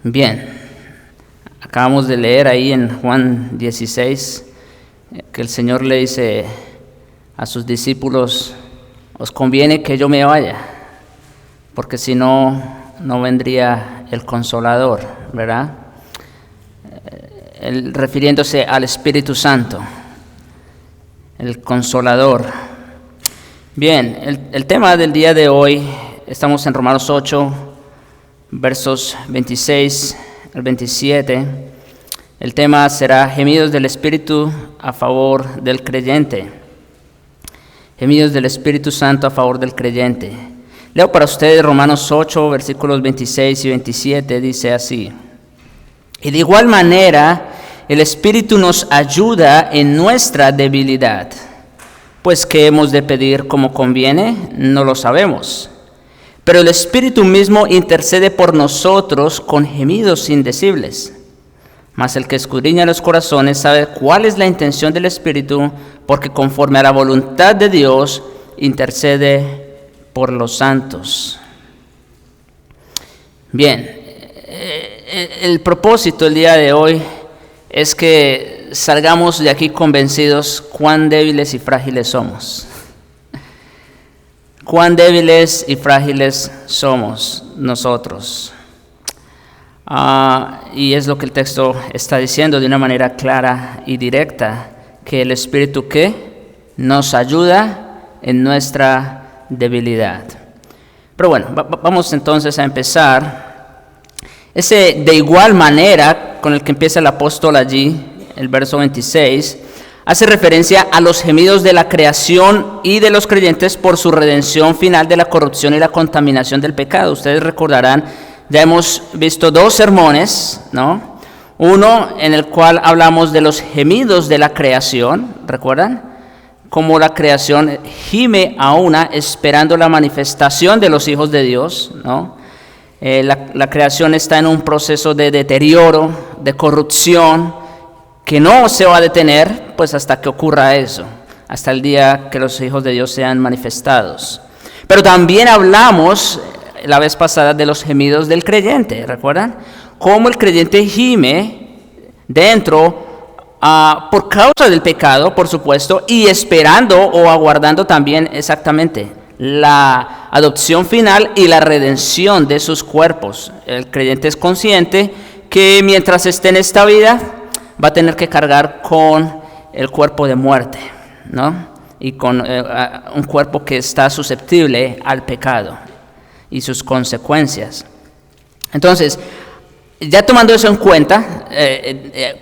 Bien, acabamos de leer ahí en Juan 16 que el Señor le dice a sus discípulos: os conviene que yo me vaya, porque si no, no vendría el Consolador, ¿verdad? Él refiriéndose al Espíritu Santo, el Consolador. Bien, el tema del día de hoy, estamos en Romanos 8, versos 26 al 27. El tema será gemidos del Espíritu a favor del creyente. Gemidos del Espíritu Santo a favor del creyente. Leo para ustedes Romanos 8, versículos 26 y 27, dice así: y de igual manera, el Espíritu nos ayuda en nuestra debilidad, pues ¿qué hemos de pedir como conviene? No lo sabemos. Pero el Espíritu mismo intercede por nosotros con gemidos indecibles. Mas el que escudriña los corazones sabe cuál es la intención del Espíritu, porque conforme a la voluntad de Dios intercede por los santos. Bien, el propósito del día de hoy es que salgamos de aquí convencidos cuán débiles y frágiles somos. Cuán débiles y frágiles somos nosotros. Y es lo que el texto está diciendo de una manera clara y directa, que el Espíritu ¿qué? Nos ayuda en nuestra debilidad. Pero bueno, vamos entonces a empezar. Ese de igual manera con el que empieza el apóstol allí, el verso 26, hace referencia a los gemidos de la creación y de los creyentes por su redención final de la corrupción y la contaminación del pecado. Ustedes recordarán, ya hemos visto dos sermones, ¿no? Uno en el cual hablamos de los gemidos de la creación, ¿recuerdan? Como la creación gime a una esperando la manifestación de los hijos de Dios, ¿no? La creación está en un proceso de deterioro, de corrupción, que no se va a detener pues hasta que ocurra eso, hasta el día que los hijos de Dios sean manifestados. Pero también hablamos la vez pasada de los gemidos del creyente, ¿recuerdan? Cómo el creyente gime dentro por causa del pecado, por supuesto, y esperando o aguardando también exactamente la adopción final y la redención de sus cuerpos. El creyente es consciente que mientras esté en esta vida va a tener que cargar con el cuerpo de muerte, ¿no? Y con un cuerpo que está susceptible al pecado y sus consecuencias. Entonces, ya tomando eso en cuenta,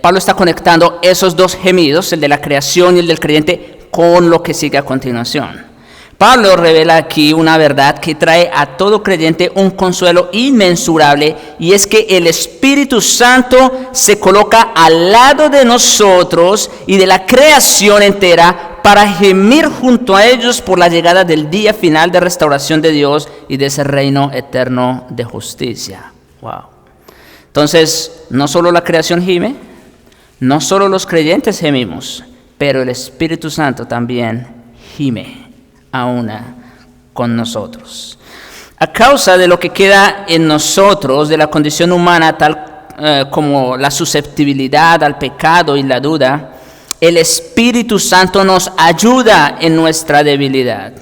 Pablo está conectando esos dos gemidos, el de la creación y el del creyente, con lo que sigue a continuación. Pablo revela aquí una verdad que trae a todo creyente un consuelo inmensurable, y es que el Espíritu Santo se coloca al lado de nosotros y de la creación entera para gemir junto a ellos por la llegada del día final de restauración de Dios y de ese reino eterno de justicia. Wow. Entonces, no solo la creación gime, no solo los creyentes gemimos, pero el Espíritu Santo también gime a una con nosotros. A causa de lo que queda en nosotros, de la condición humana, tal como la susceptibilidad al pecado y la duda, el Espíritu Santo nos ayuda en nuestra debilidad.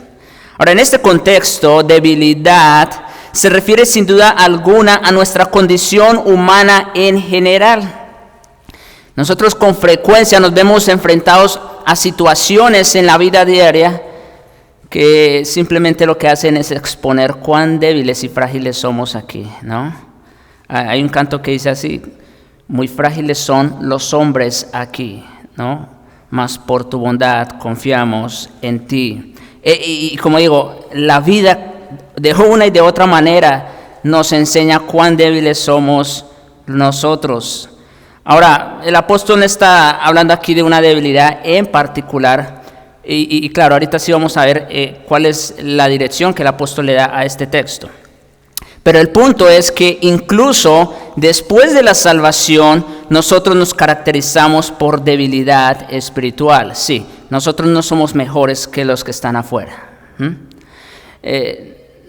Ahora, en este contexto, debilidad se refiere sin duda alguna a nuestra condición humana en general. Nosotros con frecuencia nos vemos enfrentados a situaciones en la vida diaria que simplemente lo que hacen es exponer cuán débiles y frágiles somos aquí, ¿no? Hay un canto que dice así: muy frágiles son los hombres aquí, ¿no? Mas por tu bondad confiamos en ti. Y como digo, la vida de una y de otra manera nos enseña cuán débiles somos nosotros. Ahora, el apóstol no está hablando aquí de una debilidad en particular. Y claro, ahorita sí vamos a ver cuál es la dirección que el apóstol le da a este texto. Pero el punto es que incluso después de la salvación, nosotros nos caracterizamos por debilidad espiritual. Sí, nosotros no somos mejores que los que están afuera.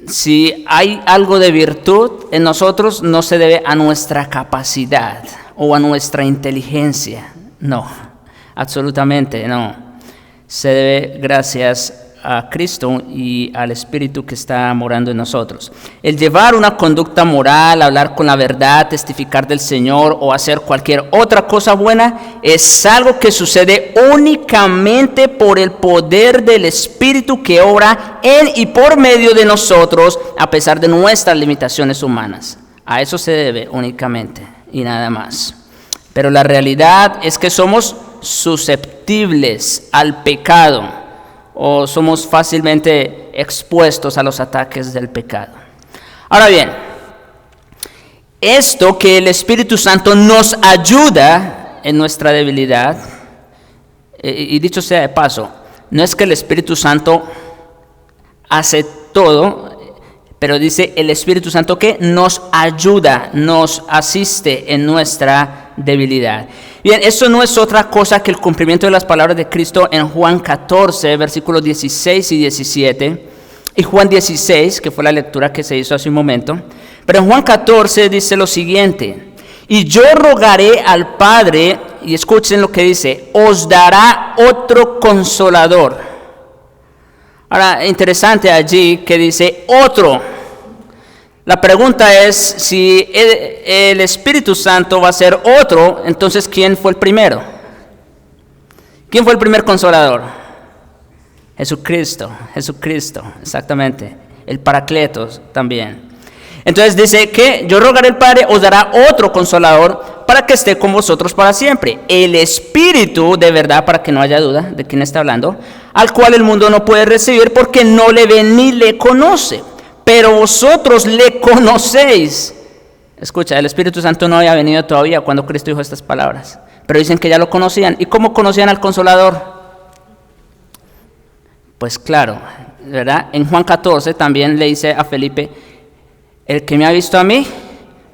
si hay algo de virtud en nosotros, no se debe a nuestra capacidad o a nuestra inteligencia. No, absolutamente no. Se debe gracias a Cristo y al Espíritu que está morando en nosotros. El llevar una conducta moral, hablar con la verdad, testificar del Señor o hacer cualquier otra cosa buena es algo que sucede únicamente por el poder del Espíritu que obra en y por medio de nosotros a pesar de nuestras limitaciones humanas. A eso se debe únicamente y nada más. Pero la realidad es que somos susceptibles al pecado o somos fácilmente expuestos a los ataques del pecado. Ahora bien, esto que el Espíritu Santo nos ayuda en nuestra debilidad, y dicho sea de paso, no es que el Espíritu Santo hace todo, pero dice el Espíritu Santo que nos ayuda, nos asiste en nuestra debilidad. Bien, eso no es otra cosa que el cumplimiento de las palabras de Cristo en Juan 14, versículos 16 y 17, y Juan 16, que fue la lectura que se hizo hace un momento. Pero en Juan 14 dice lo siguiente: y yo rogaré al Padre, y escuchen lo que dice, os dará otro consolador. Ahora, interesante allí que dice otro. La pregunta es, si el Espíritu Santo va a ser otro, entonces ¿quién fue el primero? ¿Quién fue el primer consolador? Jesucristo, exactamente. El Paracletos también. Entonces dice que yo rogaré al Padre, os dará otro consolador para que esté con vosotros para siempre. El Espíritu de verdad, para que no haya duda de quién está hablando, al cual el mundo no puede recibir porque no le ve ni le conoce. Pero vosotros le conocéis. Escucha, el Espíritu Santo no había venido todavía cuando Cristo dijo estas palabras, pero dicen que ya lo conocían. ¿Y cómo conocían al Consolador? Pues claro, ¿verdad? En Juan 14 también le dice a Felipe, el que me ha visto a mí,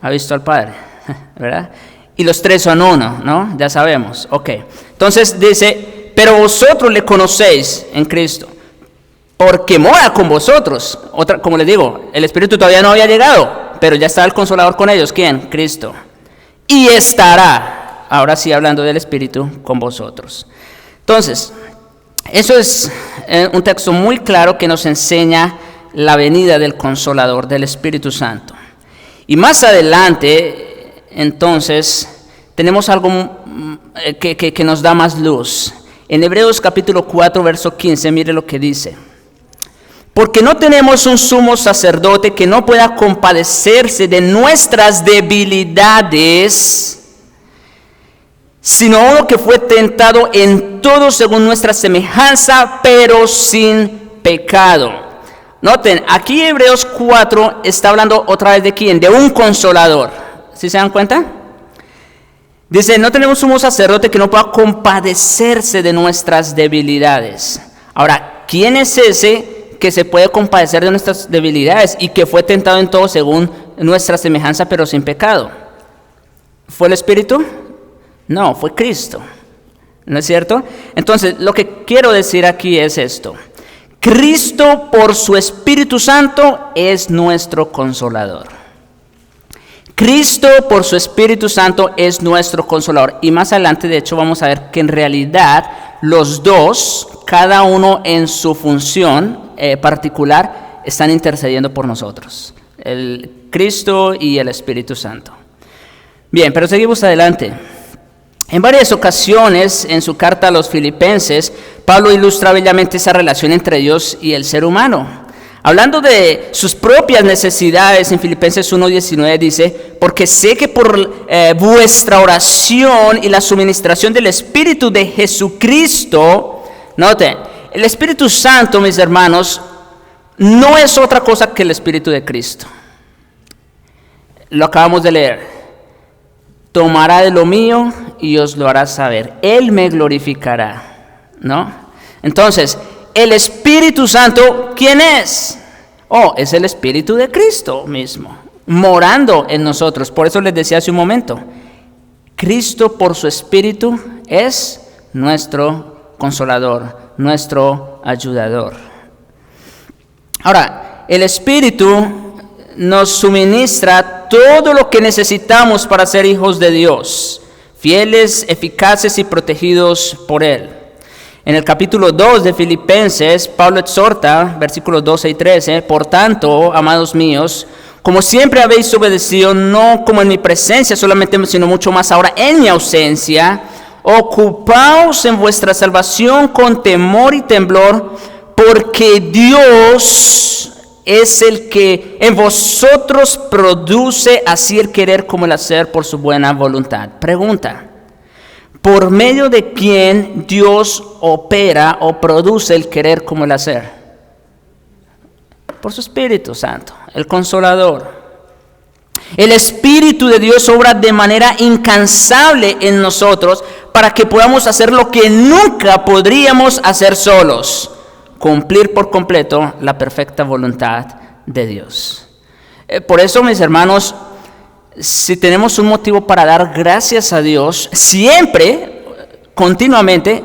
ha visto al Padre, ¿verdad? Y los tres son uno, ¿no? Ya sabemos, ok. Entonces dice, pero vosotros le conocéis en Cristo, porque mora con vosotros. Otra, como les digo, el Espíritu todavía no había llegado, pero ya está el Consolador con ellos. ¿Quién? Cristo. Y estará, ahora sí hablando del Espíritu, con vosotros. Entonces, eso es un texto muy claro que nos enseña la venida del Consolador, del Espíritu Santo. Y más adelante, entonces, tenemos algo que nos da más luz. En Hebreos capítulo 4, verso 15, mire lo que dice. Porque no tenemos un sumo sacerdote que no pueda compadecerse de nuestras debilidades, sino uno que fue tentado en todo según nuestra semejanza, pero sin pecado. Noten, aquí Hebreos 4 está hablando otra vez de quién, de un consolador. ¿Sí se dan cuenta? Dice, no tenemos un sumo sacerdote que no pueda compadecerse de nuestras debilidades. Ahora, ¿quién es ese que se puede compadecer de nuestras debilidades y que fue tentado en todo según nuestra semejanza, pero sin pecado? ¿Fue el Espíritu? No, fue Cristo. ¿No es cierto? Entonces, lo que quiero decir aquí es esto. Cristo, por su Espíritu Santo, es nuestro consolador. Cristo, por su Espíritu Santo, es nuestro consolador. Y más adelante, de hecho, vamos a ver que en realidad los dos, cada uno en su función particular, están intercediendo por nosotros. El Cristo y el Espíritu Santo. Bien, pero seguimos adelante. En varias ocasiones, en su carta a los Filipenses, Pablo ilustra bellamente esa relación entre Dios y el ser humano. Hablando de sus propias necesidades, en Filipenses 1:19 dice, porque sé que por vuestra oración y la suministración del Espíritu de Jesucristo, noten, el Espíritu Santo, mis hermanos, no es otra cosa que el Espíritu de Cristo. Lo acabamos de leer. Tomará de lo mío y os lo hará saber. Él me glorificará, ¿no? Entonces, el Espíritu Santo, ¿quién es? Oh, es el Espíritu de Cristo mismo, morando en nosotros. Por eso les decía hace un momento, Cristo por su Espíritu es nuestro consolador, nuestro ayudador. Ahora, el Espíritu nos suministra todo lo que necesitamos para ser hijos de Dios, fieles, eficaces y protegidos por Él. En el capítulo 2 de Filipenses, Pablo exhorta, versículos 12 y 13, por tanto, amados míos, como siempre habéis obedecido, no como en mi presencia solamente, sino mucho más ahora en mi ausencia, ocupaos en vuestra salvación con temor y temblor, porque Dios es el que en vosotros produce así el querer como el hacer por su buena voluntad. Pregunta: ¿por medio de quién Dios opera o produce el querer como el hacer? Por su Espíritu Santo, el Consolador. El Espíritu de Dios obra de manera incansable en nosotros para que podamos hacer lo que nunca podríamos hacer solos: cumplir por completo la perfecta voluntad de Dios. Por eso, mis hermanos, si tenemos un motivo para dar gracias a Dios, siempre, continuamente,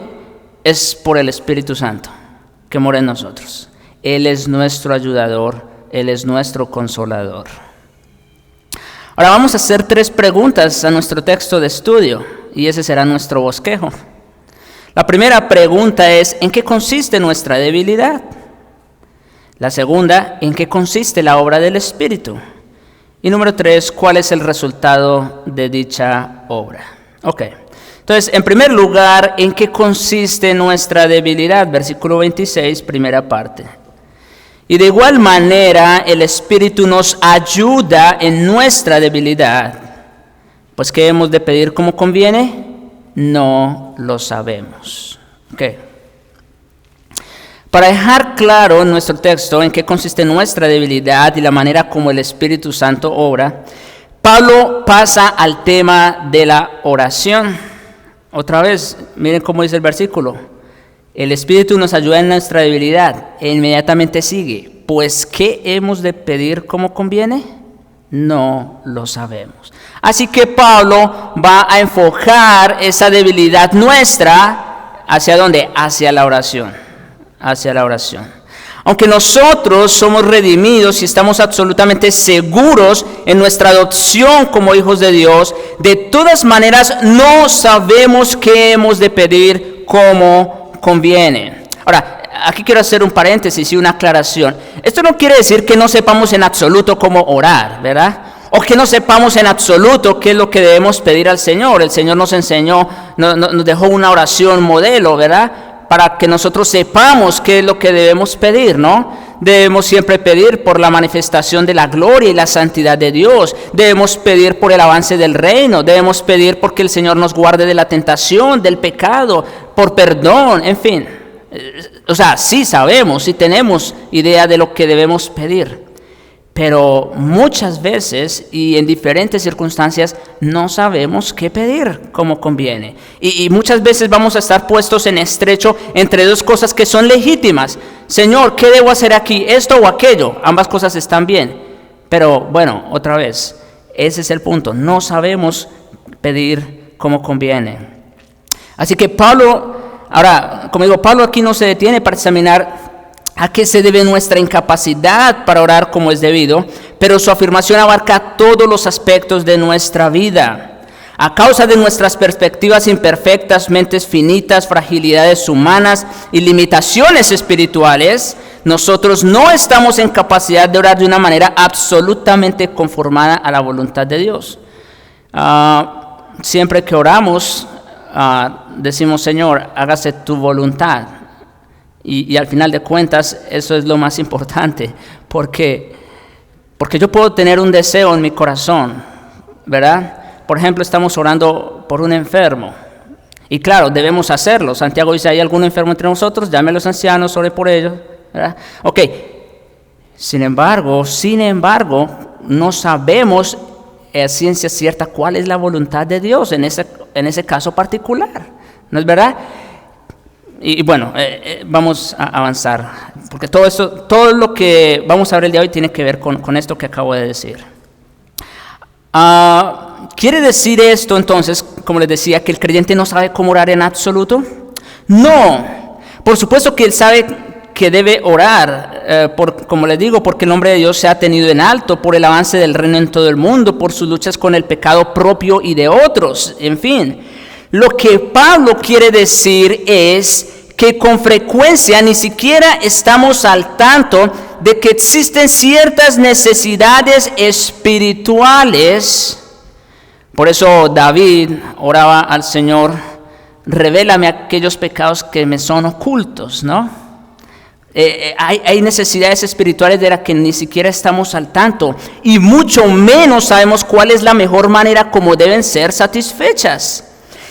es por el Espíritu Santo que mora en nosotros. Él es nuestro ayudador, Él es nuestro consolador. Ahora vamos a hacer 3 preguntas a nuestro texto de estudio, y ese será nuestro bosquejo. La primera pregunta es: ¿en qué consiste nuestra debilidad? La segunda: ¿en qué consiste la obra del Espíritu? Y número 3, ¿cuál es el resultado de dicha obra? Ok, entonces, en primer lugar, ¿en qué consiste nuestra debilidad? Versículo 26, primera parte. Y de igual manera, el Espíritu nos ayuda en nuestra debilidad. Pues, ¿qué hemos de pedir como conviene? No lo sabemos. Okay. Para dejar claro en nuestro texto en qué consiste nuestra debilidad y la manera como el Espíritu Santo obra, Pablo pasa al tema de la oración. Otra vez, miren cómo dice el versículo. El Espíritu nos ayuda en nuestra debilidad. E inmediatamente sigue: pues, ¿qué hemos de pedir como conviene? No lo sabemos. Así que Pablo va a enfocar esa debilidad nuestra, ¿hacia dónde? Hacia la oración. Hacia la oración. Aunque nosotros somos redimidos y estamos absolutamente seguros en nuestra adopción como hijos de Dios, de todas maneras no sabemos qué hemos de pedir como conviene. Ahora, aquí quiero hacer un paréntesis y una aclaración. Esto no quiere decir que no sepamos en absoluto cómo orar, ¿verdad? O que no sepamos en absoluto qué es lo que debemos pedir al Señor. El Señor nos enseñó, nos dejó una oración modelo, ¿verdad? Para que nosotros sepamos qué es lo que debemos pedir, ¿no? Debemos siempre pedir por la manifestación de la gloria y la santidad de Dios. Debemos pedir por el avance del reino. Debemos pedir porque el Señor nos guarde de la tentación, del pecado, por perdón, en fin. O sea, sí sabemos, sí tenemos idea de lo que debemos pedir. Pero muchas veces y en diferentes circunstancias no sabemos qué pedir como conviene. Y muchas veces vamos a estar puestos en estrecho entre 2 cosas que son legítimas. Señor, ¿qué debo hacer aquí? ¿Esto o aquello? Ambas cosas están bien. Pero bueno, otra vez, ese es el punto. No sabemos pedir como conviene. Así que Pablo, ahora, como digo, Pablo aquí no se detiene para examinar a qué se debe nuestra incapacidad para orar como es debido, pero su afirmación abarca todos los aspectos de nuestra vida. A causa de nuestras perspectivas imperfectas, mentes finitas, fragilidades humanas y limitaciones espirituales, nosotros no estamos en capacidad de orar de una manera absolutamente conformada a la voluntad de Dios. Siempre que oramos, decimos: Señor, hágase tu voluntad. Y al final de cuentas, eso es lo más importante, porque yo puedo tener un deseo en mi corazón, ¿verdad? Por ejemplo, estamos orando por un enfermo, y claro, debemos hacerlo. Santiago dice: ¿hay algún enfermo entre nosotros? Llame a los ancianos, ore por ellos, ¿verdad? Ok, sin embargo, no sabemos a ciencia cierta cuál es la voluntad de Dios en ese caso particular, ¿no es verdad? Y bueno, vamos a avanzar, porque todo lo que vamos a ver el día de hoy tiene que ver con esto que acabo de decir. ¿Quiere decir esto entonces, como les decía, que el creyente no sabe cómo orar en absoluto? No, por supuesto que él sabe que debe orar, como les digo, porque el nombre de Dios se ha tenido en alto, por el avance del reino en todo el mundo, por sus luchas con el pecado propio y de otros, en fin. Lo que Pablo quiere decir es que con frecuencia ni siquiera estamos al tanto de que existen ciertas necesidades espirituales. Por eso David oraba al Señor: revélame aquellos pecados que me son ocultos, ¿no? Hay necesidades espirituales de las que ni siquiera estamos al tanto, y mucho menos sabemos cuál es la mejor manera como deben ser satisfechas.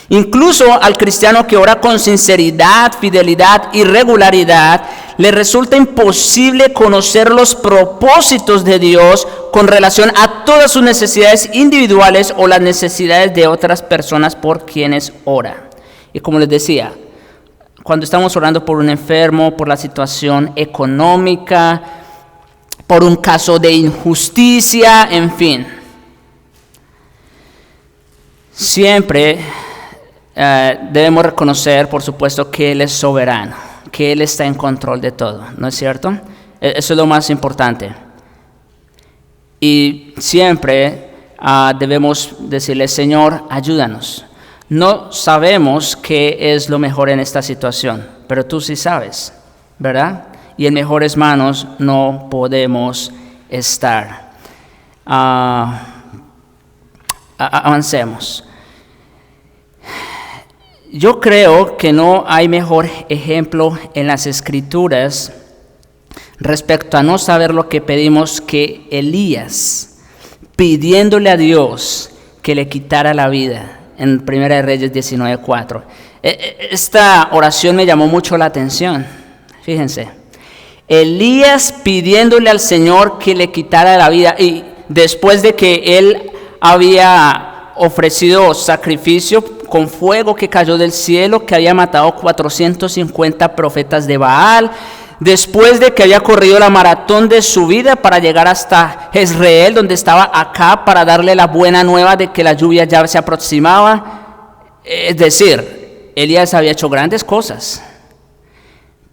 Incluso al cristiano que ora con sinceridad, fidelidad y regularidad, le resulta imposible conocer los propósitos de Dios con relación a todas sus necesidades individuales o las necesidades de otras personas por quienes ora. Y como les decía, cuando estamos orando por un enfermo, por la situación económica, por un caso de injusticia, en fin, siempre debemos reconocer, por supuesto, que Él es soberano, que Él está en control de todo, ¿no es cierto? Eso es lo más importante. Y siempre debemos decirle: Señor, ayúdanos. No sabemos qué es lo mejor en esta situación, pero tú sí sabes, ¿verdad? Y en mejores manos no podemos estar. Avancemos. Yo creo que no hay mejor ejemplo en las Escrituras respecto a no saber lo que pedimos que Elías, pidiéndole a Dios que le quitara la vida, en 1 Reyes 19:4. Esta oración me llamó mucho la atención. Fíjense, Elías pidiéndole al Señor que le quitara la vida, y después de que él había ofrecido sacrificio con fuego que cayó del cielo, que había matado 450 profetas de Baal, después de que había corrido la maratón de su vida para llegar hasta Jezreel, donde estaba Acab, para darle la buena nueva de que la lluvia ya se aproximaba. Es decir, Elías había hecho grandes cosas,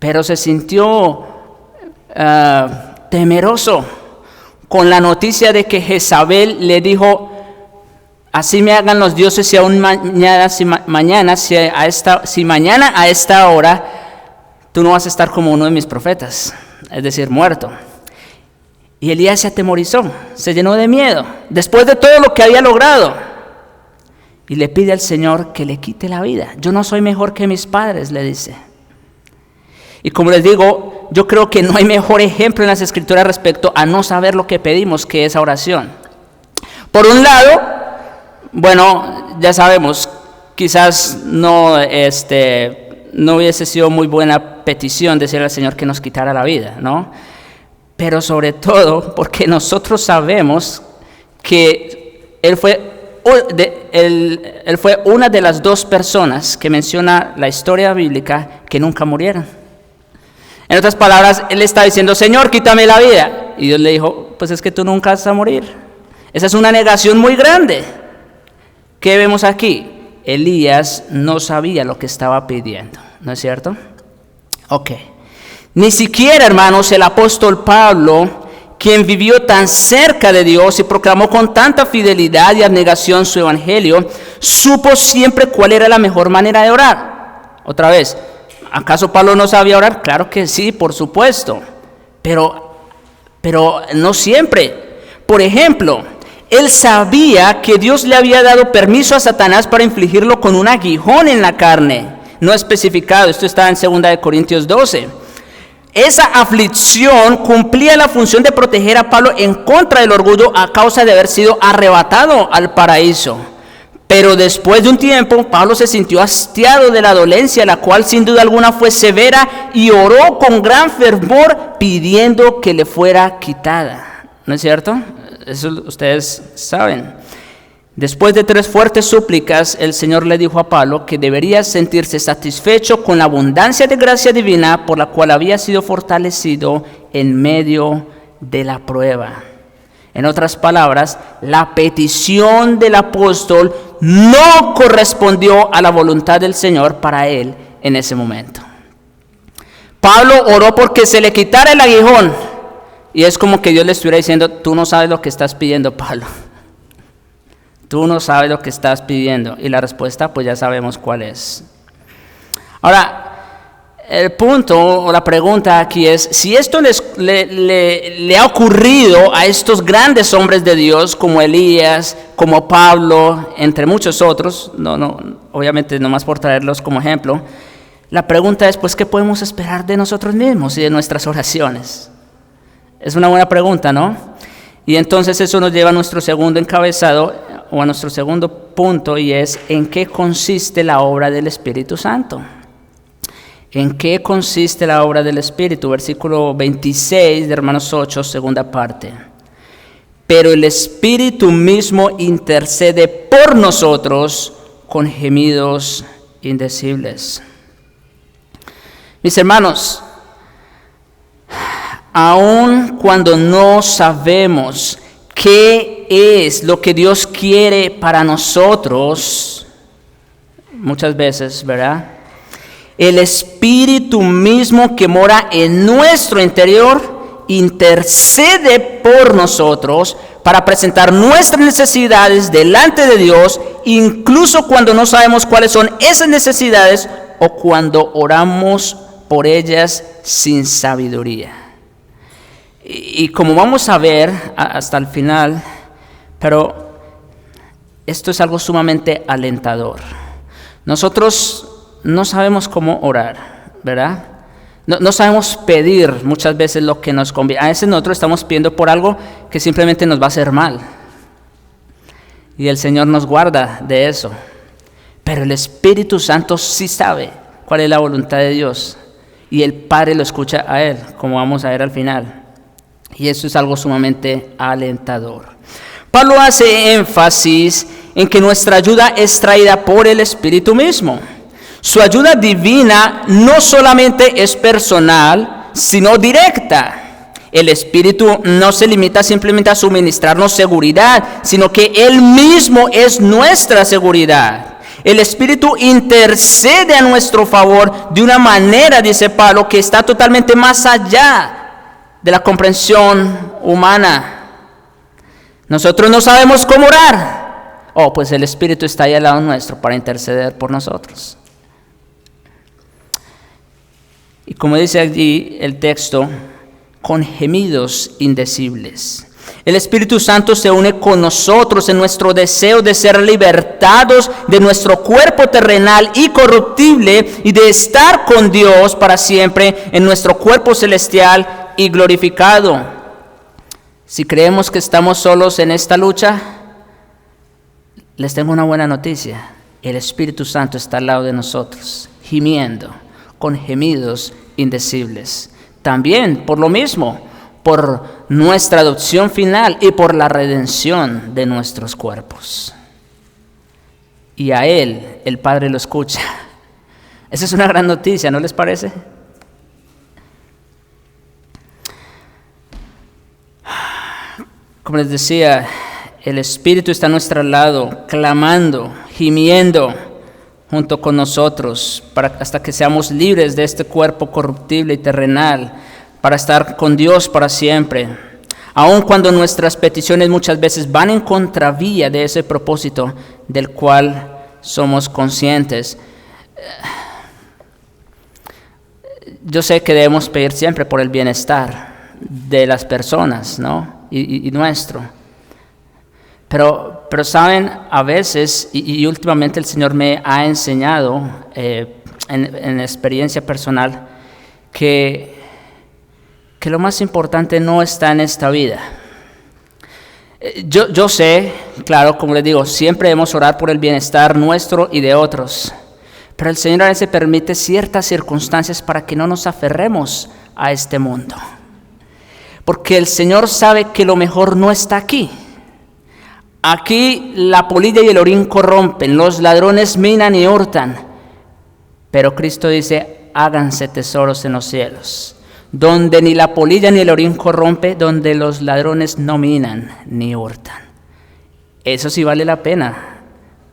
pero se sintió temeroso con la noticia de que Jezabel le dijo: así me hagan los dioses si aún mañana a esta hora tú no vas a estar como uno de mis profetas, es decir, muerto. Y Elías se atemorizó, se llenó de miedo, después de todo lo que había logrado, y le pide al Señor que le quite la vida. Yo no soy mejor que mis padres, le dice. Y como les digo, yo creo que no hay mejor ejemplo en las Escrituras respecto a no saber lo que pedimos que esa oración. Por un lado, bueno, ya sabemos, quizás no hubiese sido muy buena petición decirle al Señor que nos quitara la vida, ¿no? Pero sobre todo porque nosotros sabemos que Él fue una de las dos personas que menciona la historia bíblica que nunca murieron. En otras palabras, Él está diciendo: Señor, quítame la vida. Y Dios le dijo: pues es que tú nunca vas a morir. Esa es una negación muy grande. ¿Qué vemos aquí? Elías no sabía lo que estaba pidiendo, ¿no es cierto? Ok. Ni siquiera, hermanos, el apóstol Pablo, quien vivió tan cerca de Dios y proclamó con tanta fidelidad y abnegación su evangelio, supo siempre cuál era la mejor manera de orar. Otra vez, ¿acaso Pablo no sabía orar? Claro que sí, por supuesto, pero no siempre. Por ejemplo, él sabía que Dios le había dado permiso a Satanás para infligirlo con un aguijón en la carne. No especificado, esto está en 2 Corintios 12. Esa aflicción cumplía la función de proteger a Pablo en contra del orgullo a causa de haber sido arrebatado al paraíso. Pero después de un tiempo, Pablo se sintió hastiado de la dolencia, la cual sin duda alguna fue severa, y oró con gran fervor pidiendo que le fuera quitada. ¿No es cierto? Eso ustedes saben. Después de 3 fuertes súplicas, el Señor le dijo a Pablo que debería sentirse satisfecho con la abundancia de gracia divina por la cual había sido fortalecido en medio de la prueba. En otras palabras, la petición del apóstol no correspondió a la voluntad del Señor para él en ese momento. Pablo oró porque se le quitara el aguijón. Y es como que Dios le estuviera diciendo, tú no sabes lo que estás pidiendo, Pablo. Tú no sabes lo que estás pidiendo. Y la respuesta, pues ya sabemos cuál es. Ahora, el punto o la pregunta aquí es, si esto le ha ocurrido a estos grandes hombres de Dios, como Elías, como Pablo, entre muchos otros, obviamente nomás por traerlos como ejemplo, la pregunta es, pues, ¿qué podemos esperar de nosotros mismos y de nuestras oraciones? Es una buena pregunta, ¿no? Y entonces eso nos lleva a nuestro segundo encabezado, o a nuestro segundo punto, y es, ¿en qué consiste la obra del Espíritu Santo? ¿En qué consiste la obra del Espíritu? Versículo 26 de Romanos 8, segunda parte. Pero el Espíritu mismo intercede por nosotros con gemidos indecibles. Mis hermanos, aun cuando no sabemos qué es lo que Dios quiere para nosotros, muchas veces, ¿verdad? El Espíritu mismo que mora en nuestro interior intercede por nosotros para presentar nuestras necesidades delante de Dios, incluso cuando no sabemos cuáles son esas necesidades o cuando oramos por ellas sin sabiduría. Y como vamos a ver hasta el final, pero esto es algo sumamente alentador. Nosotros no sabemos cómo orar, ¿verdad? No sabemos pedir muchas veces lo que nos conviene. A veces nosotros estamos pidiendo por algo que simplemente nos va a hacer mal. Y el Señor nos guarda de eso. Pero el Espíritu Santo sí sabe cuál es la voluntad de Dios. Y el Padre lo escucha a Él, como vamos a ver al final. Y eso es algo sumamente alentador. Pablo hace énfasis en que nuestra ayuda es traída por el Espíritu mismo. Su ayuda divina no solamente es personal, sino directa. El Espíritu no se limita simplemente a suministrarnos seguridad, sino que Él mismo es nuestra seguridad. El Espíritu intercede a nuestro favor de una manera, dice Pablo, que está totalmente más allá de la comprensión humana. Nosotros no sabemos cómo orar. Pues el Espíritu está ahí al lado nuestro para interceder por nosotros. Y como dice allí el texto, con gemidos indecibles. El Espíritu Santo se une con nosotros en nuestro deseo de ser libertados de nuestro cuerpo terrenal y corruptible y de estar con Dios para siempre en nuestro cuerpo celestial y glorificado. Si creemos que estamos solos en esta lucha, les tengo una buena noticia. El Espíritu Santo está al lado de nosotros, gimiendo con gemidos indecibles. También por lo mismo, por nuestra adopción final y por la redención de nuestros cuerpos. Y a Él, el Padre lo escucha. Esa es una gran noticia, ¿no les parece? Como les decía, el Espíritu está a nuestro lado, clamando, gimiendo junto con nosotros, hasta que seamos libres de este cuerpo corruptible y terrenal, para estar con Dios para siempre. Aun cuando nuestras peticiones muchas veces van en contravía de ese propósito del cual somos conscientes. Yo sé que debemos pedir siempre por el bienestar de las personas, ¿no? Y nuestro. Pero saben, a veces, y últimamente el Señor me ha enseñado en experiencia personal que lo más importante no está en esta vida. Yo sé, claro, como les digo, siempre debemos orar por el bienestar nuestro y de otros. Pero el Señor a veces permite ciertas circunstancias para que no nos aferremos a este mundo. Porque el Señor sabe que lo mejor no está aquí. Aquí la polilla y el orín corrompen, los ladrones minan y hurtan. Pero Cristo dice, háganse tesoros en los cielos, donde ni la polilla ni el orín corrompe, donde los ladrones no minan ni hurtan. Eso sí vale la pena,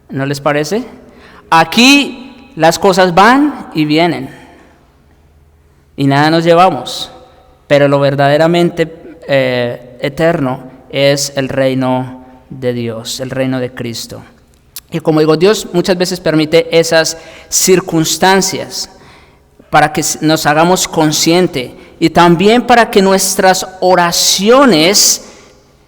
¿no les parece? Aquí las cosas van y vienen. y nada nos llevamos, pero lo verdaderamente eterno es el reino de Dios, el reino de Cristo. Y como digo, Dios muchas veces permite esas circunstancias para que nos hagamos conscientes y también para que nuestras oraciones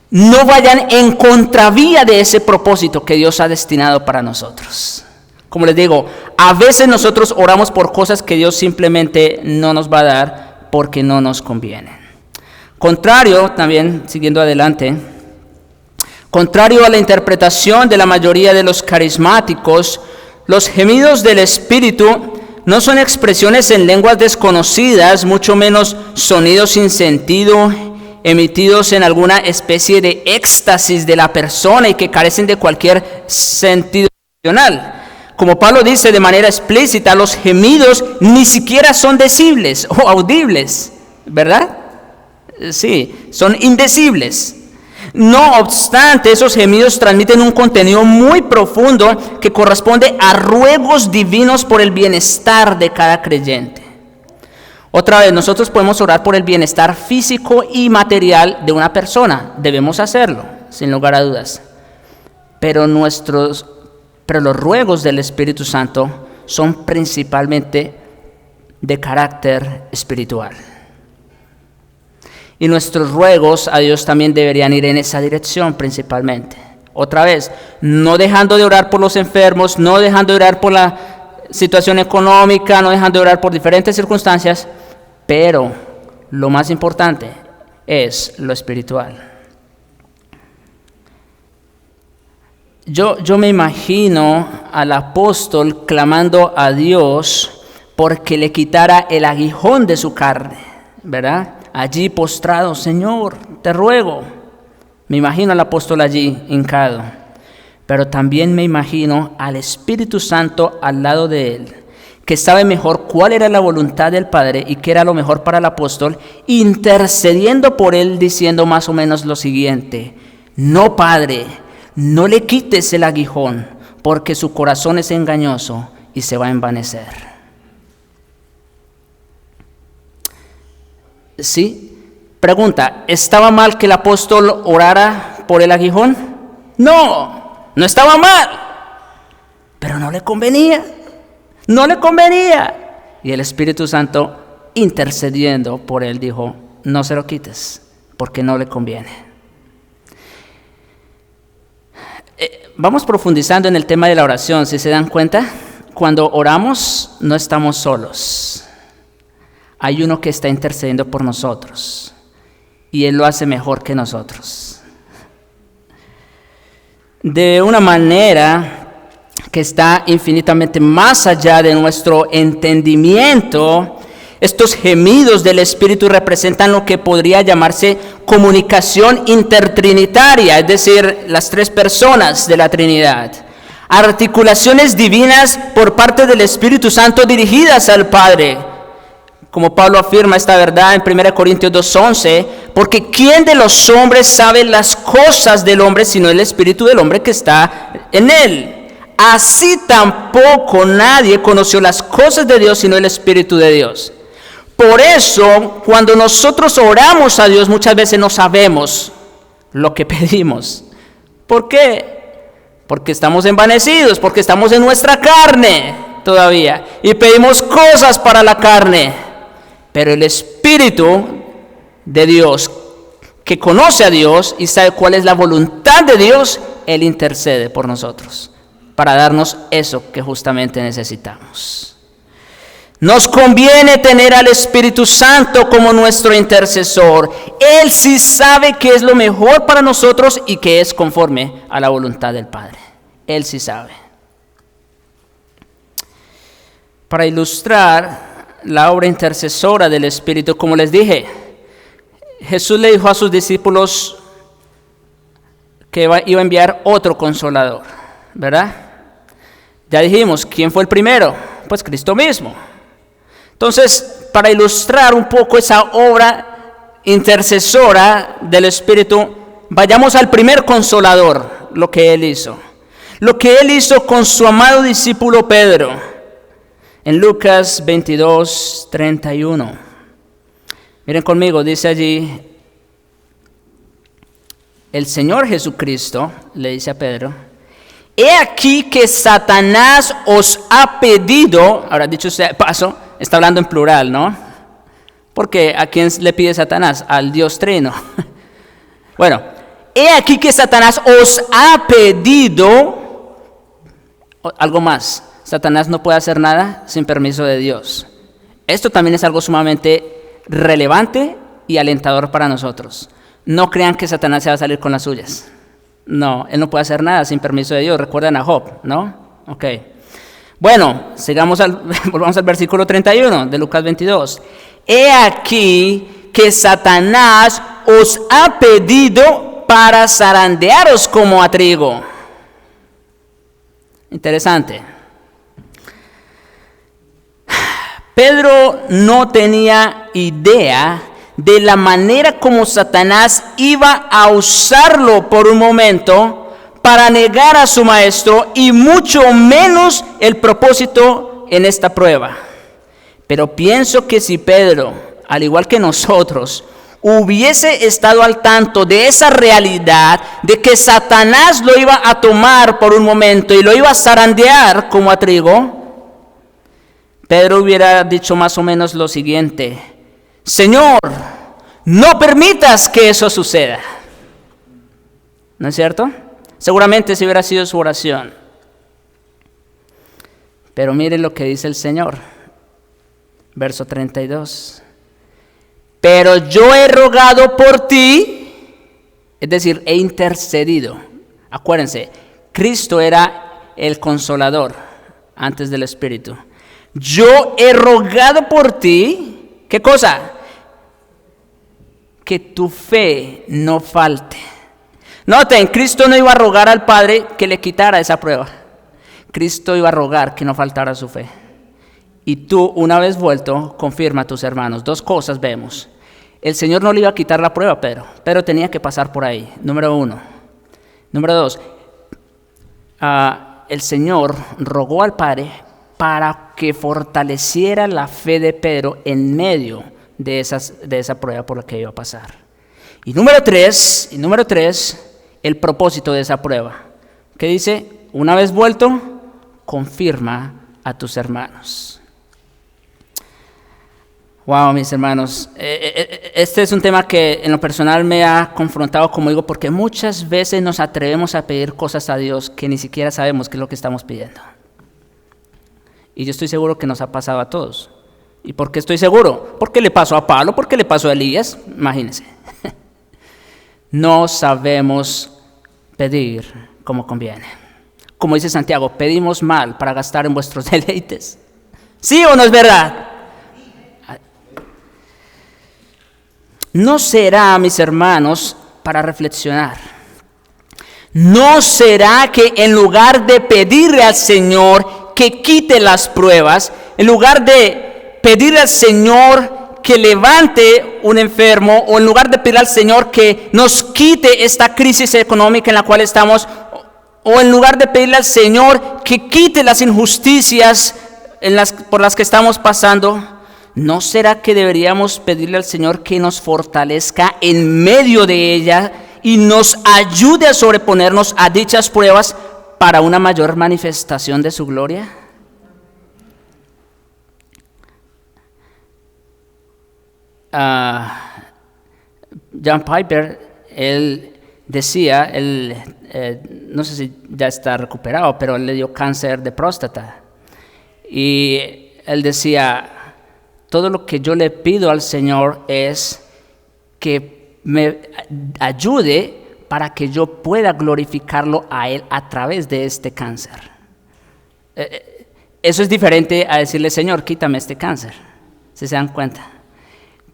no vayan en contravía de ese propósito que Dios ha destinado para nosotros. Como les digo, a veces nosotros oramos por cosas que Dios simplemente no nos va a dar porque no nos convienen. Contrario, también siguiendo adelante, contrario a la interpretación de la mayoría de los carismáticos, los gemidos del Espíritu no son expresiones en lenguas desconocidas, mucho menos sonidos sin sentido, emitidos en alguna especie de éxtasis de la persona y que carecen de cualquier sentido racional. Como Pablo dice de manera explícita, los gemidos ni siquiera son decibles o audibles, ¿verdad? Sí, son indecibles. No obstante, esos gemidos transmiten un contenido muy profundo que corresponde a ruegos divinos por el bienestar de cada creyente. Otra vez, nosotros podemos orar por el bienestar físico y material de una persona. Debemos hacerlo, sin lugar a dudas. Pero los ruegos del Espíritu Santo son principalmente de carácter espiritual. Y nuestros ruegos a Dios también deberían ir en esa dirección principalmente. Otra vez, no dejando de orar por los enfermos, no dejando de orar por la situación económica, no dejando de orar por diferentes circunstancias, pero lo más importante es lo espiritual. Yo me imagino al apóstol clamando a Dios porque le quitara el aguijón de su carne, ¿verdad? Allí postrado, Señor, te ruego. Me imagino al apóstol allí hincado, pero también me imagino al Espíritu Santo al lado de él, que sabe mejor cuál era la voluntad del Padre y qué era lo mejor para el apóstol, intercediendo por él, diciendo más o menos lo siguiente: no, Padre, no le quites el aguijón, porque su corazón es engañoso y se va a envanecer. ¿Sí? Pregunta, ¿estaba mal que el apóstol orara por el aguijón? No, no estaba mal, pero no le convenía. Y el Espíritu Santo, intercediendo por él, dijo: no se lo quites, porque no le conviene. Vamos profundizando en el tema de la oración. Si se dan cuenta, cuando oramos no estamos solos. Hay uno que está intercediendo por nosotros y Él lo hace mejor que nosotros. De una manera que está infinitamente más allá de nuestro entendimiento, estos gemidos del Espíritu representan lo que podría llamarse comunicación intertrinitaria, es decir, las tres personas de la Trinidad. Articulaciones divinas por parte del Espíritu Santo dirigidas al Padre. Como Pablo afirma esta verdad en 1 Corintios 2:11, porque ¿quién de los hombres sabe las cosas del hombre sino el espíritu del hombre que está en él? Así tampoco nadie conoció las cosas de Dios sino el espíritu de Dios. Por eso, cuando nosotros oramos a Dios, muchas veces no sabemos lo que pedimos. ¿Por qué? Porque estamos envanecidos, porque estamos en nuestra carne todavía y pedimos cosas para la carne. Pero el Espíritu de Dios, que conoce a Dios y sabe cuál es la voluntad de Dios, Él intercede por nosotros para darnos eso que justamente necesitamos. Nos conviene tener al Espíritu Santo como nuestro intercesor. Él sí sabe qué es lo mejor para nosotros y que es conforme a la voluntad del Padre. Él sí sabe. Para ilustrar la obra intercesora del Espíritu, como les dije, Jesús le dijo a sus discípulos que iba a enviar otro consolador, ¿verdad? Ya dijimos, ¿quién fue el primero? Pues Cristo mismo. Entonces, para ilustrar un poco esa obra intercesora del Espíritu, vayamos al primer consolador, lo que Él hizo. Lo que Él hizo con su amado discípulo Pedro. En Lucas 22:31 Miren conmigo, dice allí, el Señor Jesucristo le dice a Pedro, he aquí que Satanás os ha pedido, ahora dicho sea de paso, está hablando en plural, ¿no? Porque ¿a quién le pide Satanás? Al Dios Trino. Bueno, he aquí que Satanás os ha pedido, algo más, Satanás no puede hacer nada sin permiso de Dios. Esto también es algo sumamente relevante y alentador para nosotros. No crean que Satanás se va a salir con las suyas. No, él no puede hacer nada sin permiso de Dios. Recuerdan a Job, ¿no? Ok. Bueno, volvamos al versículo 31 de Lucas 22. He aquí que Satanás os ha pedido para zarandearos como a trigo. Interesante. Pedro no tenía idea de la manera como Satanás iba a usarlo por un momento para negar a su maestro y mucho menos el propósito en esta prueba. Pero pienso que si Pedro, al igual que nosotros, hubiese estado al tanto de esa realidad, de que Satanás lo iba a tomar por un momento y lo iba a zarandear como a trigo, Pedro hubiera dicho más o menos lo siguiente: Señor, no permitas que eso suceda. ¿No es cierto? Seguramente esa hubiera sido su oración. Pero miren lo que dice el Señor. Verso 32. Pero yo he rogado por ti, es decir, he intercedido. Acuérdense, Cristo era el consolador antes del Espíritu. Yo he rogado por ti, ¿qué cosa? Que tu fe no falte. Noten, Cristo no iba a rogar al Padre que le quitara esa prueba. Cristo iba a rogar que no faltara su fe. Y tú, una vez vuelto, confirma a tus hermanos. Dos cosas vemos. El Señor no le iba a quitar la prueba a Pedro. Pedro tenía que pasar por ahí, número 1. Número 2, el Señor rogó al Padre para que fortaleciera la fe de Pedro en medio de esa prueba por la que iba a pasar. Y número 3, el propósito de esa prueba. ¿Qué dice? Una vez vuelto, confirma a tus hermanos. Wow, mis hermanos, este es un tema que en lo personal me ha confrontado, como digo, porque muchas veces nos atrevemos a pedir cosas a Dios que ni siquiera sabemos qué es lo que estamos pidiendo. Y yo estoy seguro que nos ha pasado a todos. ¿Y por qué estoy seguro? Porque le pasó a Pablo, porque le pasó a Elías, imagínense. No sabemos pedir como conviene. Como dice Santiago, pedimos mal para gastar en vuestros deleites. ¿Sí o no es verdad? ¿No será, mis hermanos, para reflexionar? ¿No será que en lugar de pedirle al Señor que quite las pruebas, en lugar de pedirle al Señor que levante un enfermo, o en lugar de pedirle al Señor que nos quite esta crisis económica en la cual estamos, o en lugar de pedirle al Señor que quite las injusticias por las que estamos pasando, ¿no será que deberíamos pedirle al Señor que nos fortalezca en medio de ella y nos ayude a sobreponernos a dichas pruebas para una mayor manifestación de su gloria? John Piper, él decía, no sé si ya está recuperado, pero él le dio cáncer de próstata. Y él decía, todo lo que yo le pido al Señor es que me ayude para que yo pueda glorificarlo a Él a través de este cáncer. Eso es diferente a decirle, Señor, quítame este cáncer. ¿Sí se dan cuenta?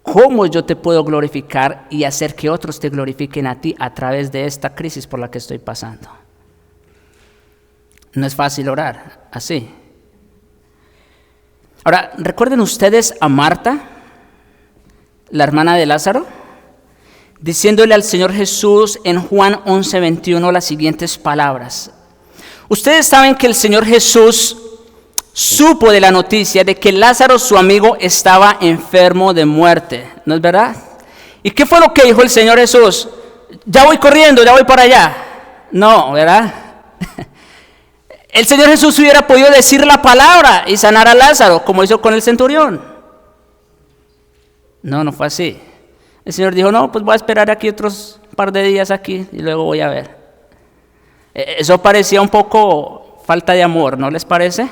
¿Cómo yo te puedo glorificar y hacer que otros te glorifiquen a ti a través de esta crisis por la que estoy pasando? No es fácil orar así. Ahora, ¿recuerden ustedes a Marta, la hermana de Lázaro, diciéndole al Señor Jesús en Juan 11:21 las siguientes palabras? Ustedes saben que el Señor Jesús supo de la noticia de que Lázaro, su amigo, estaba enfermo de muerte. ¿No es verdad? ¿Y qué fue lo que dijo el Señor Jesús? Ya voy corriendo, ya voy para allá. No, ¿verdad? El Señor Jesús hubiera podido decir la palabra y sanar a Lázaro, como hizo con el centurión. No, no fue así. El Señor dijo, no, pues voy a esperar aquí otros par de días aquí y luego voy a ver. Eso parecía un poco falta de amor, ¿no les parece?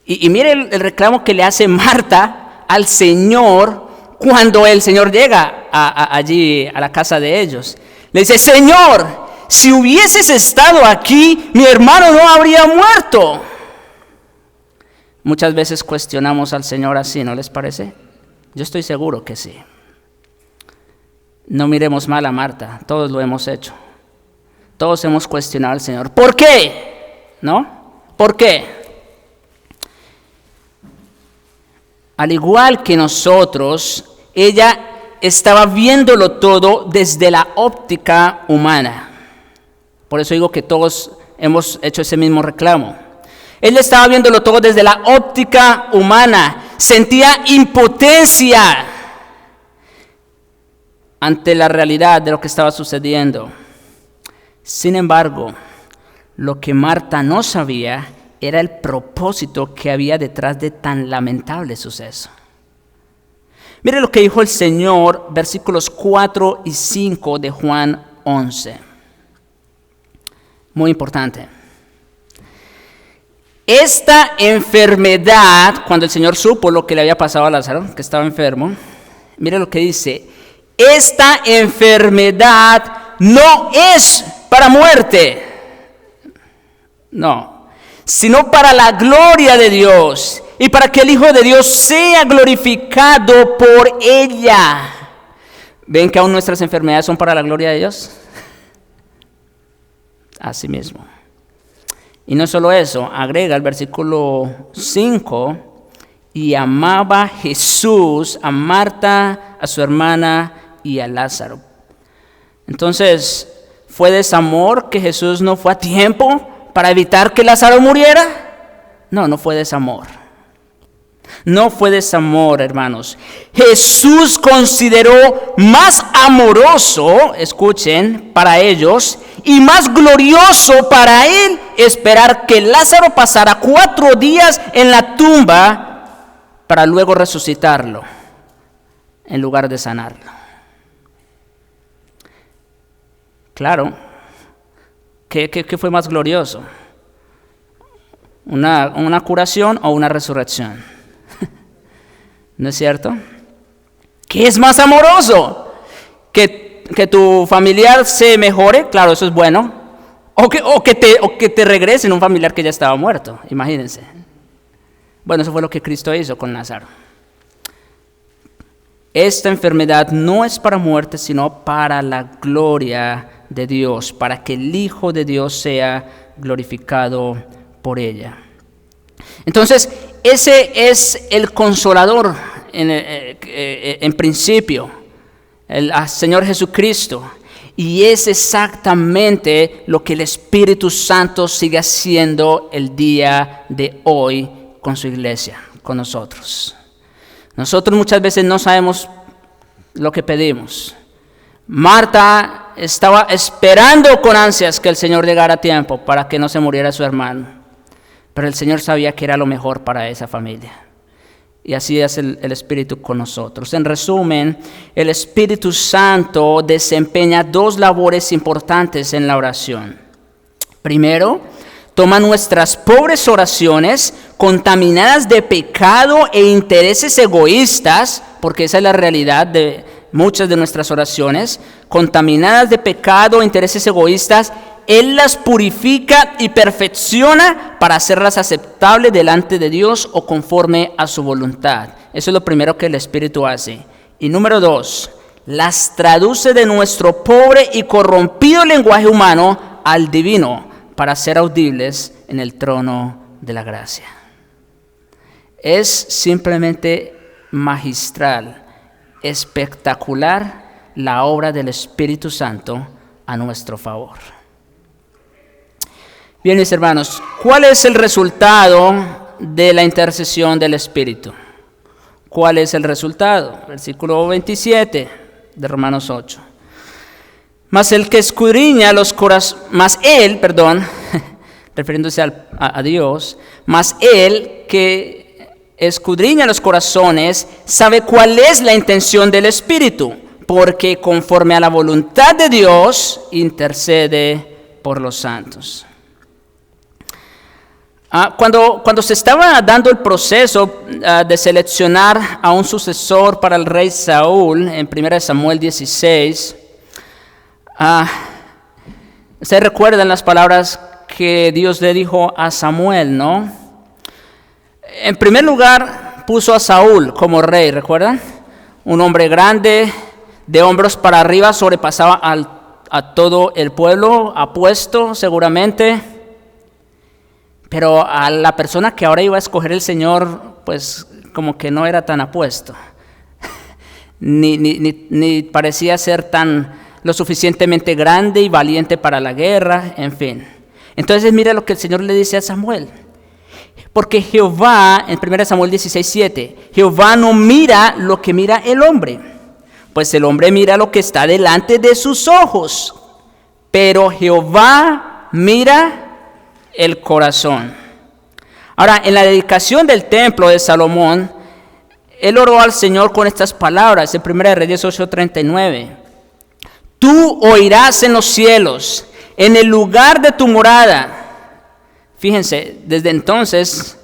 Y mire el reclamo que le hace Marta al Señor cuando el Señor llega allí a la casa de ellos. Le dice, Señor, si hubieses estado aquí, mi hermano no habría muerto. Muchas veces cuestionamos al Señor así, ¿no les parece? Yo estoy seguro que sí. No miremos mal a Marta, todos lo hemos hecho. Todos hemos cuestionado al Señor. ¿Por qué? ¿No? ¿Por qué? Al igual que nosotros, ella estaba viéndolo todo desde la óptica humana. Por eso digo que todos hemos hecho ese mismo reclamo. Ella estaba viéndolo todo desde la óptica humana. Sentía impotencia ante la realidad de lo que estaba sucediendo. Sin embargo, lo que Marta no sabía era el propósito que había detrás de tan lamentable suceso. Mire lo que dijo el Señor, versículos 4 y 5 de Juan 11. Muy importante. Esta enfermedad, cuando el Señor supo lo que le había pasado a Lázaro, que estaba enfermo, mire lo que dice, esta enfermedad no es para muerte, no, sino para la gloria de Dios y para que el Hijo de Dios sea glorificado por ella. ¿Ven que aún nuestras enfermedades son para la gloria de Dios? Así mismo. Y no solo eso, agrega el versículo 5, y amaba Jesús a Marta, a su hermana y a Lázaro. Entonces, ¿fue desamor que Jesús no fue a tiempo para evitar que Lázaro muriera? No, no fue desamor. No fue desamor, hermanos. Jesús consideró más amoroso, escuchen, para ellos, y más glorioso para él esperar que Lázaro pasara 4 días en la tumba para luego resucitarlo, en lugar de sanarlo. Claro, ¿qué fue más glorioso? ¿Una curación o una resurrección? ¿No es cierto? ¿Qué es más amoroso? ¿Que tu familiar se mejore? Claro, eso es bueno. O que te regresen un familiar que ya estaba muerto, imagínense. Bueno, eso fue lo que Cristo hizo con Lázaro. Esta enfermedad no es para muerte, sino para la gloria de Dios, para que el Hijo de Dios sea glorificado por ella. Entonces, ese es el consolador en principio, el Señor Jesucristo. Y es exactamente lo que el Espíritu Santo sigue haciendo el día de hoy con su iglesia, con nosotros. Nosotros muchas veces no sabemos lo que pedimos. Marta estaba esperando con ansias que el Señor llegara a tiempo para que no se muriera su hermano. Pero el Señor sabía que era lo mejor para esa familia. Y así es el Espíritu con nosotros. En resumen, el Espíritu Santo desempeña 2 labores importantes en la oración. Primero, toma nuestras pobres oraciones contaminadas de pecado e intereses egoístas, porque esa es la realidad de muchas de nuestras oraciones, contaminadas de pecado e intereses egoístas. Él las purifica y perfecciona para hacerlas aceptables delante de Dios o conforme a su voluntad. Eso es lo primero que el Espíritu hace. Y número 2, las traduce de nuestro pobre y corrompido lenguaje humano al divino para ser audibles en el trono de la gracia. Es simplemente magistral, espectacular la obra del Espíritu Santo a nuestro favor. Bien, mis hermanos, ¿cuál es el resultado de la intercesión del Espíritu. ¿Cuál es el resultado? Versículo 27 de Romanos 8. Mas el que escudriña los corazones, refiriéndose a Dios, mas él que escudriña los corazones sabe cuál es la intención del Espíritu, porque conforme a la voluntad de Dios intercede por los santos. Cuando se estaba dando el proceso de seleccionar a un sucesor para el rey Saúl, en 1 Samuel 16, se recuerdan las palabras que Dios le dijo a Samuel, ¿no? En primer lugar, puso a Saúl como rey, ¿recuerdan? Un hombre grande, de hombros para arriba, sobrepasaba a todo el pueblo, apuesto seguramente. Pero a la persona que ahora iba a escoger el Señor, pues como que no era tan apuesto. ni parecía ser lo suficientemente grande y valiente para la guerra, en fin. Entonces mira lo que el Señor le dice a Samuel. Porque Jehová, en 1 Samuel 16:7, Jehová no mira lo que mira el hombre, pues el hombre mira lo que está delante de sus ojos, pero Jehová mira el corazón. Ahora, en la dedicación del templo de Salomón, él oró al Señor con estas palabras, en 1 Reyes 8:39. Tú oirás en los cielos, en el lugar de tu morada. Fíjense, desde entonces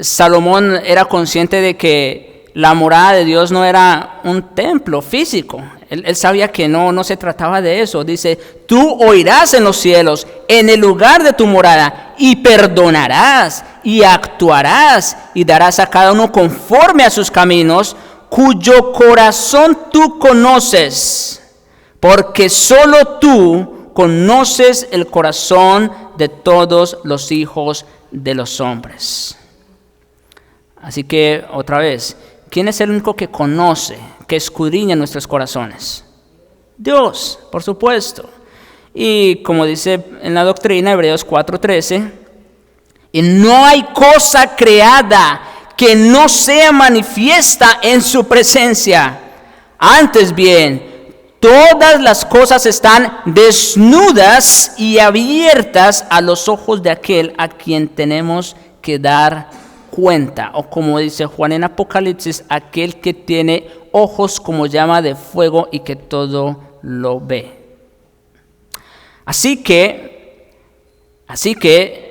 Salomón era consciente de que la morada de Dios no era un templo físico. Él sabía que no se trataba de eso. Dice, tú oirás en los cielos, en el lugar de tu morada, y perdonarás, y actuarás, y darás a cada uno conforme a sus caminos, cuyo corazón tú conoces, porque solo tú conoces el corazón de todos los hijos de los hombres. Así que, otra vez, ¿quién es el único que conoce, que escudriña nuestros corazones? Dios, por supuesto. Y como dice en la doctrina, Hebreos 4:13, y no hay cosa creada que no sea manifiesta en su presencia. Antes bien, todas las cosas están desnudas y abiertas a los ojos de aquel a quien tenemos que dar cuenta. O como dice Juan en Apocalipsis, aquel que tiene ojos como llama de fuego y que todo lo ve. Así que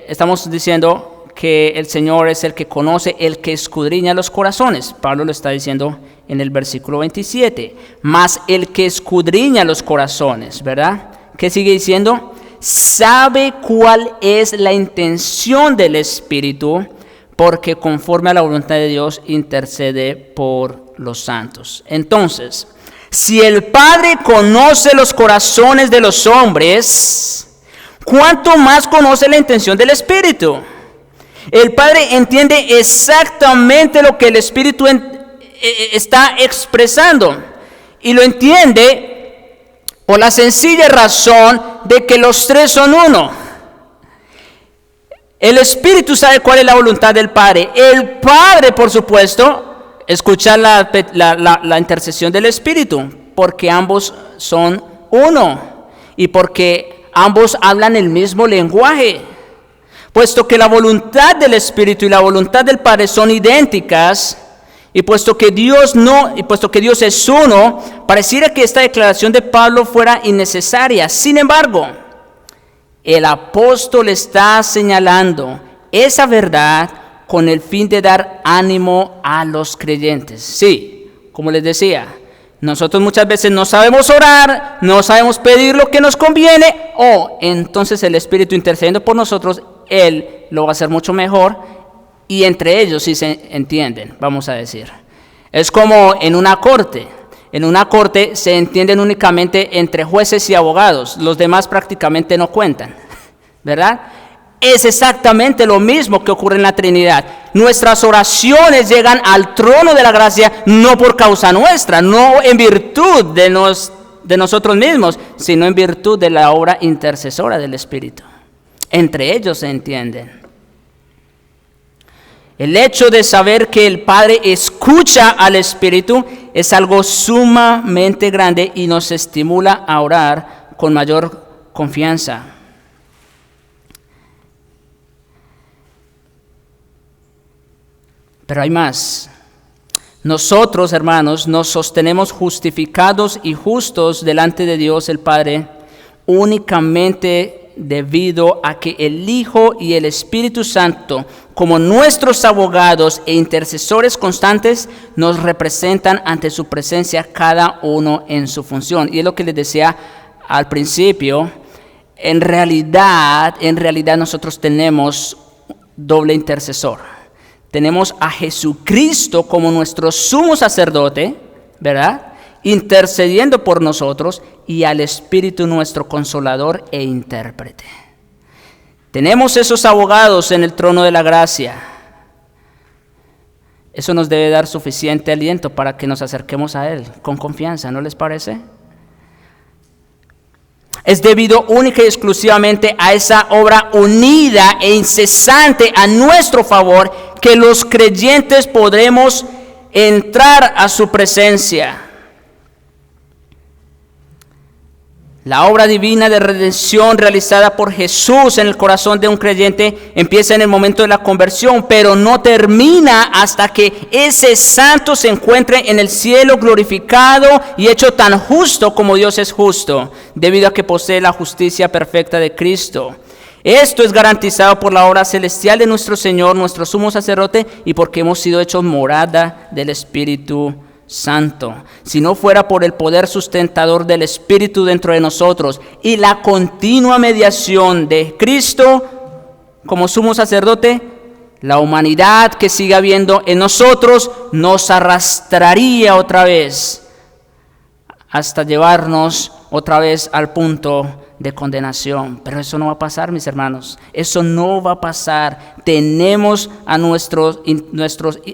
estamos diciendo que el Señor es el que conoce, el que escudriña los corazones. Pablo lo está diciendo en el versículo 27. Mas el que escudriña los corazones, ¿verdad? ¿Qué sigue diciendo? Sabe cuál es la intención del Espíritu, porque conforme a la voluntad de Dios intercede por los santos. Entonces, si el Padre conoce los corazones de los hombres, ¿cuánto más conoce la intención del Espíritu? El Padre entiende exactamente lo que el Espíritu está expresando, y lo entiende por la sencilla razón de que los tres son uno. El Espíritu sabe cuál es la voluntad del Padre. El Padre, por supuesto, escucha la intercesión del Espíritu, porque ambos son uno y porque ambos hablan el mismo lenguaje. Puesto que la voluntad del Espíritu y la voluntad del Padre son idénticas, y puesto que Dios es uno, pareciera que esta declaración de Pablo fuera innecesaria. Sin embargo, el apóstol está señalando esa verdad con el fin de dar ánimo a los creyentes. Sí, como les decía, nosotros muchas veces no sabemos orar, no sabemos pedir lo que nos conviene, o entonces el Espíritu intercediendo por nosotros, Él lo va a hacer mucho mejor, y entre ellos sí se entienden, vamos a decir. Es como en una corte. En una corte se entienden únicamente entre jueces y abogados, los demás prácticamente no cuentan, ¿verdad? Es exactamente lo mismo que ocurre en la Trinidad. Nuestras oraciones llegan al trono de la gracia no por causa nuestra, no en virtud de nosotros mismos, sino en virtud de la obra intercesora del Espíritu. Entre ellos se entienden. El hecho de saber que el Padre escucha al Espíritu es algo sumamente grande y nos estimula a orar con mayor confianza. Pero hay más. Nosotros, hermanos, nos sostenemos justificados y justos delante de Dios el Padre únicamente debido a que el Hijo y el Espíritu Santo, como nuestros abogados e intercesores constantes, nos representan ante su presencia cada uno en su función. Y es lo que les decía al principio, en realidad nosotros tenemos doble intercesor. Tenemos a Jesucristo como nuestro sumo sacerdote, ¿verdad?, intercediendo por nosotros, y al Espíritu nuestro consolador e intérprete. Tenemos esos abogados en el trono de la gracia. Eso nos debe dar suficiente aliento para que nos acerquemos a Él con confianza, ¿no les parece? Es debido única y exclusivamente a esa obra unida e incesante a nuestro favor que los creyentes podremos entrar a su presencia. La obra divina de redención realizada por Jesús en el corazón de un creyente empieza en el momento de la conversión, pero no termina hasta que ese santo se encuentre en el cielo glorificado y hecho tan justo como Dios es justo, debido a que posee la justicia perfecta de Cristo. Esto es garantizado por la obra celestial de nuestro Señor, nuestro sumo sacerdote, y porque hemos sido hechos morada del Espíritu Santo. Si no fuera por el poder sustentador del Espíritu dentro de nosotros y la continua mediación de Cristo como sumo sacerdote, la humanidad que sigue habiendo en nosotros nos arrastraría otra vez hasta llevarnos otra vez al punto de condenación. Pero eso no va a pasar, mis hermanos. Eso no va a pasar. Tenemos a nuestros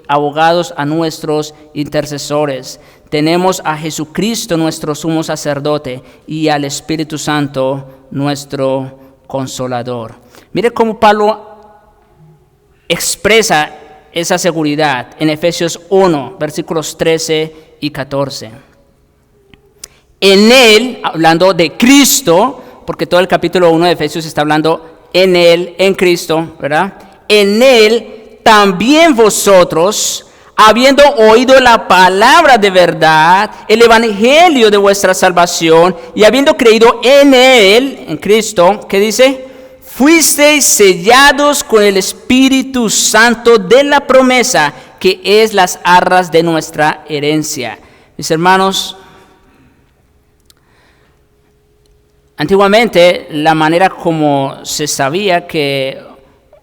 abogados, a nuestros intercesores. Tenemos a Jesucristo, nuestro sumo sacerdote, y al Espíritu Santo, nuestro consolador. Mire cómo Pablo expresa esa seguridad en Efesios 1, versículos 13 y 14. En Él, hablando de Cristo, porque todo el capítulo 1 de Efesios está hablando en Él, en Cristo, ¿verdad? En Él también vosotros, habiendo oído la palabra de verdad, el evangelio de vuestra salvación, y habiendo creído en Él, en Cristo, ¿qué dice? Fuisteis sellados con el Espíritu Santo de la promesa, que es las arras de nuestra herencia. Mis hermanos, antiguamente, la manera como se sabía que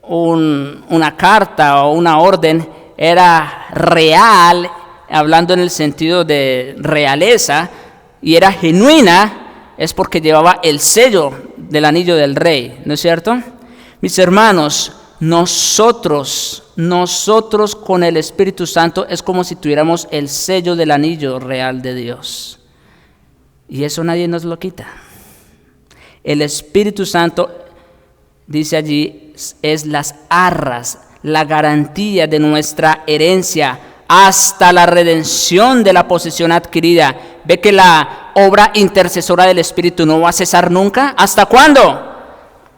una carta o una orden era real, hablando en el sentido de realeza, y era genuina, es porque llevaba el sello del anillo del rey, ¿no es cierto? Mis hermanos, nosotros con el Espíritu Santo es como si tuviéramos el sello del anillo real de Dios. Y eso nadie nos lo quita. El Espíritu Santo, dice allí, es las arras, la garantía de nuestra herencia hasta la redención de la posesión adquirida. ¿Ve que la obra intercesora del Espíritu no va a cesar nunca? ¿Hasta cuándo?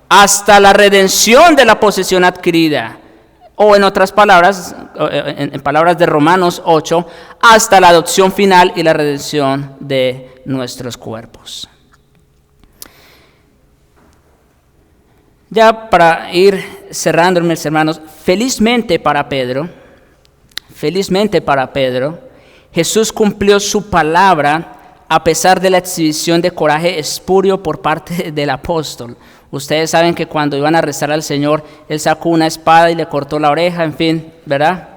Hasta la redención de la posesión adquirida. O en otras palabras, en palabras de Romanos 8, hasta la adopción final y la redención de nuestros cuerpos. Ya para ir cerrando, mis hermanos, felizmente para Pedro, Jesús cumplió su palabra a pesar de la exhibición de coraje espurio por parte del apóstol. Ustedes saben que cuando iban a arrestar al Señor, él sacó una espada y le cortó la oreja, en fin, ¿verdad?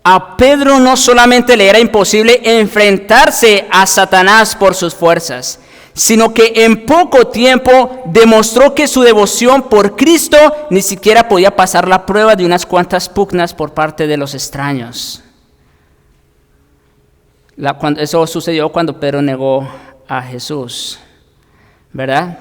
A Pedro no solamente le era imposible enfrentarse a Satanás por sus fuerzas, sino que en poco tiempo demostró que su devoción por Cristo ni siquiera podía pasar la prueba de unas cuantas pugnas por parte de los extraños. Eso sucedió cuando Pedro negó a Jesús, ¿verdad?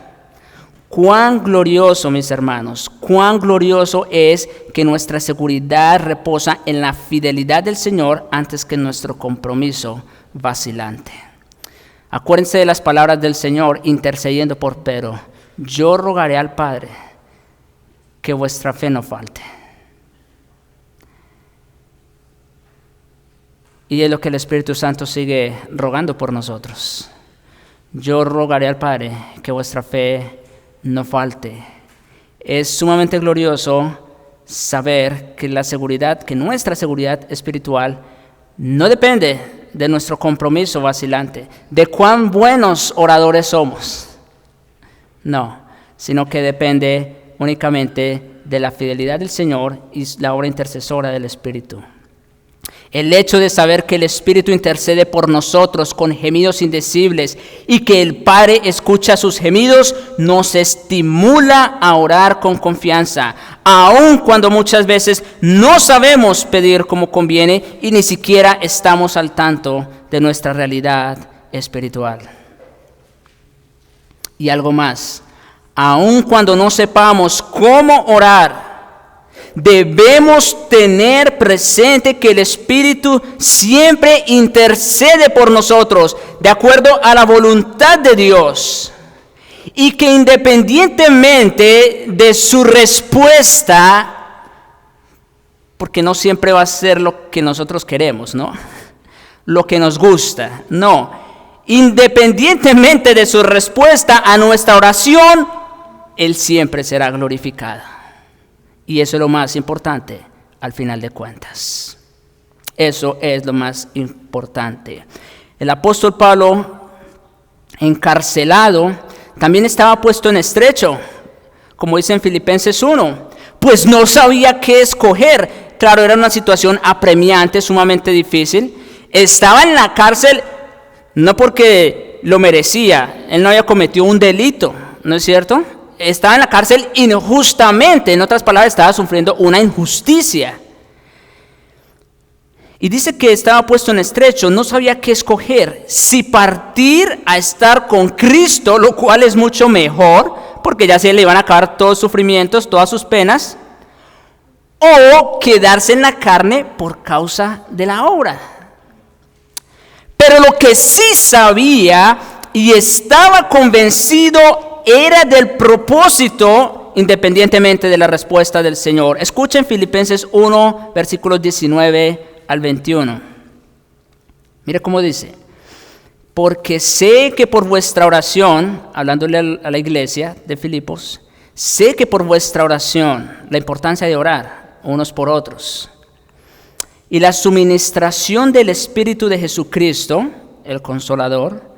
Cuán glorioso, mis hermanos, cuán glorioso es que nuestra seguridad reposa en la fidelidad del Señor antes que en nuestro compromiso vacilante. Acuérdense de las palabras del Señor intercediendo por Pedro. Yo rogaré al Padre que vuestra fe no falte. Y es lo que el Espíritu Santo sigue rogando por nosotros. Yo rogaré al Padre que vuestra fe no falte. Es sumamente glorioso saber que nuestra seguridad espiritual no depende de nuestro compromiso vacilante, de cuán buenos oradores somos. No, sino que depende únicamente de la fidelidad del Señor y la obra intercesora del Espíritu. El hecho de saber que el Espíritu intercede por nosotros con gemidos indecibles y que el Padre escucha sus gemidos nos estimula a orar con confianza, aun cuando muchas veces no sabemos pedir como conviene y ni siquiera estamos al tanto de nuestra realidad espiritual. Y algo más, aun cuando no sepamos cómo orar, debemos tener presente que el Espíritu siempre intercede por nosotros de acuerdo a la voluntad de Dios y que independientemente de su respuesta, porque no siempre va a ser lo que nosotros queremos, ¿no? Lo que nos gusta, no. Independientemente de su respuesta a nuestra oración, Él siempre será glorificado. Y eso es lo más importante al final de cuentas. Eso es lo más importante. El apóstol Pablo, encarcelado, también estaba puesto en estrecho, como dice en Filipenses 1, pues no sabía qué escoger. Claro, era una situación apremiante, sumamente difícil. Estaba en la cárcel no porque lo merecía, él no había cometido un delito, ¿no es cierto? Estaba en la cárcel injustamente, en otras palabras, estaba sufriendo una injusticia. Y dice que estaba puesto en estrecho, no sabía qué escoger, si partir a estar con Cristo, lo cual es mucho mejor, porque ya se le iban a acabar todos sus sufrimientos, todas sus penas, o quedarse en la carne por causa de la obra. Pero lo que sí sabía y estaba convencido era del propósito, independientemente de la respuesta del Señor. Escuchen Filipenses 1, versículos 19 al 21. Mire cómo dice: porque sé que por vuestra oración, hablándole a la iglesia de Filipos, sé que por vuestra oración, la importancia de orar unos por otros, y la suministración del Espíritu de Jesucristo, el Consolador,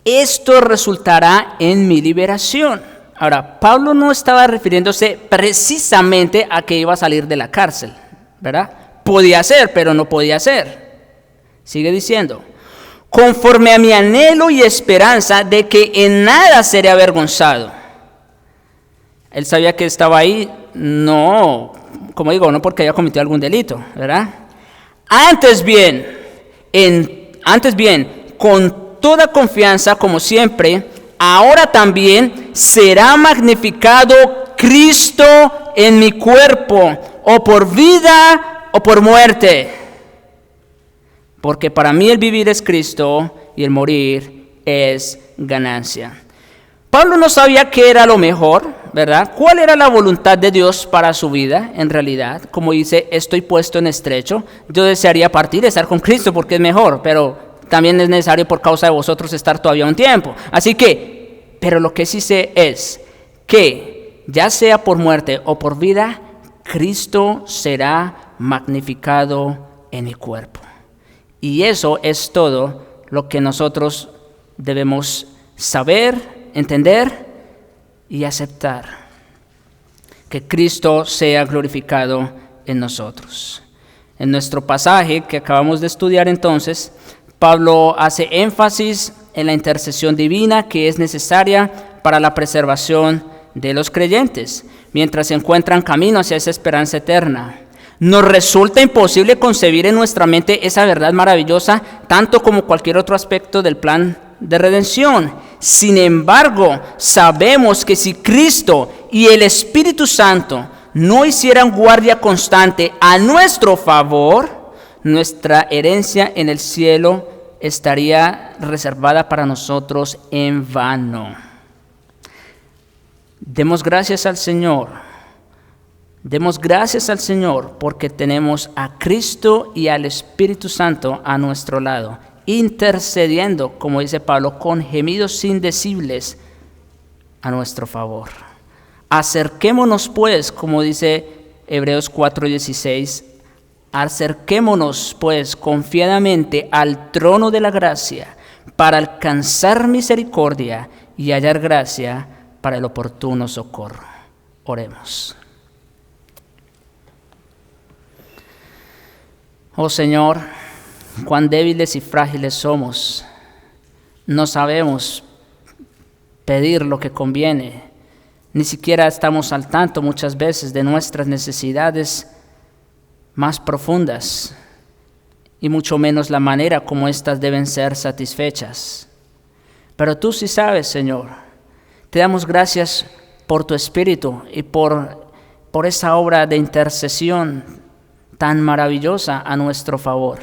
esto resultará en mi liberación. Ahora, Pablo no estaba refiriéndose precisamente a que iba a salir de la cárcel, ¿verdad? Podía ser, pero no podía ser. Sigue diciendo: conforme a mi anhelo y esperanza de que en nada seré avergonzado. Él sabía que estaba ahí, no, como digo, no porque haya cometido algún delito, ¿verdad? Antes bien, con toda confianza, como siempre, ahora también será magnificado Cristo en mi cuerpo, o por vida o por muerte. Porque para mí el vivir es Cristo y el morir es ganancia. Pablo no sabía qué era lo mejor, ¿verdad? ¿Cuál era la voluntad de Dios para su vida en realidad? Como dice, estoy puesto en estrecho. Yo desearía partir, estar con Cristo porque es mejor, pero también es necesario por causa de vosotros estar todavía un tiempo. Así que, pero lo que sí sé es que ya sea por muerte o por vida, Cristo será magnificado en mi cuerpo. Y eso es todo lo que nosotros debemos saber, entender y aceptar. Que Cristo sea glorificado en nosotros. En nuestro pasaje que acabamos de estudiar entonces, Pablo hace énfasis en la intercesión divina que es necesaria para la preservación de los creyentes, mientras se encuentran camino hacia esa esperanza eterna. Nos resulta imposible concebir en nuestra mente esa verdad maravillosa, tanto como cualquier otro aspecto del plan de redención. Sin embargo, sabemos que si Cristo y el Espíritu Santo no hicieran guardia constante a nuestro favor, nuestra herencia en el cielo estaría reservada para nosotros en vano. Demos gracias al Señor. Demos gracias al Señor porque tenemos a Cristo y al Espíritu Santo a nuestro lado, intercediendo, como dice Pablo, con gemidos indecibles a nuestro favor. Acerquémonos pues, como dice Hebreos 4:16, acerquémonos pues confiadamente al trono de la gracia para alcanzar misericordia y hallar gracia para el oportuno socorro. Oremos. Oh Señor, cuán débiles y frágiles somos. No sabemos pedir lo que conviene. Ni siquiera estamos al tanto muchas veces de nuestras necesidades más profundas y mucho menos la manera como éstas deben ser satisfechas. Pero tú sí sabes, Señor. Te damos gracias por tu Espíritu y por esa obra de intercesión tan maravillosa a nuestro favor.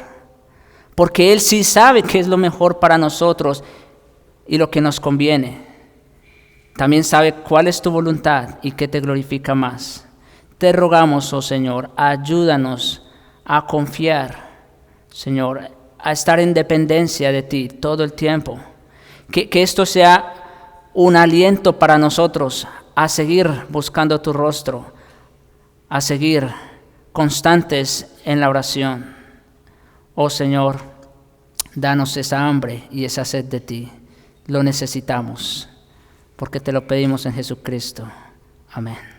Porque Él sí sabe qué es lo mejor para nosotros y lo que nos conviene. También sabe cuál es tu voluntad y qué te glorifica más. Te rogamos, oh Señor, ayúdanos a confiar, Señor, a estar en dependencia de ti todo el tiempo. Que esto sea un aliento para nosotros a seguir buscando tu rostro, a seguir constantes en la oración. Oh Señor, danos esa hambre y esa sed de ti. Lo necesitamos, porque te lo pedimos en Jesucristo. Amén.